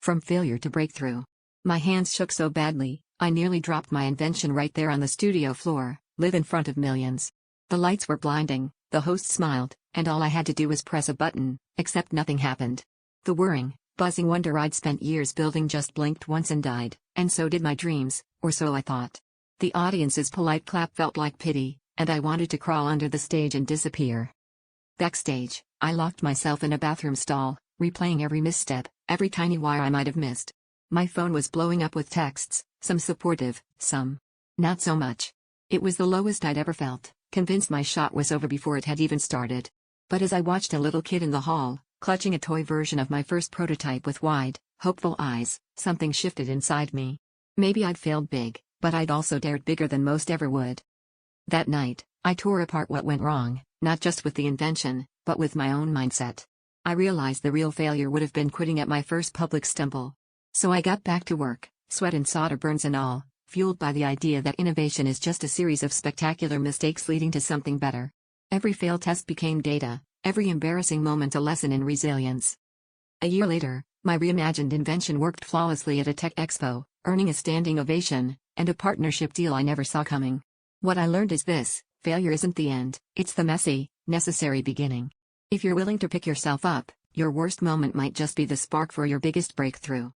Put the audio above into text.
From failure to breakthrough. My hands shook so badly, I nearly dropped my invention right there on the studio floor, live in front of millions. The lights were blinding, the host smiled, and all I had to do was press a button, except nothing happened. The whirring, buzzing wonder I'd spent years building just blinked once and died, and so did my dreams, or so I thought. The audience's polite clap felt like pity, and I wanted to crawl under the stage and disappear. Backstage, I locked myself in a bathroom stall, replaying every misstep, every tiny wire I might have missed. My phone was blowing up with texts, some supportive, some not so much. It was the lowest I'd ever felt, convinced my shot was over before it had even started. But as I watched a little kid in the hall, clutching a toy version of my first prototype with wide, hopeful eyes, something shifted inside me. Maybe I'd failed big, but I'd also dared bigger than most ever would. That night, I tore apart what went wrong, not just with the invention, but with my own mindset. I realized the real failure would have been quitting at my first public stumble. So I got back to work, sweat and solder burns and all, fueled by the idea that innovation is just a series of spectacular mistakes leading to something better. Every failed test became data, every embarrassing moment a lesson in resilience. A year later, my reimagined invention worked flawlessly at a tech expo, earning a standing ovation, and a partnership deal I never saw coming. What I learned is this: failure isn't the end, it's the messy, necessary beginning. If you're willing to pick yourself up, your worst moment might just be the spark for your biggest breakthrough.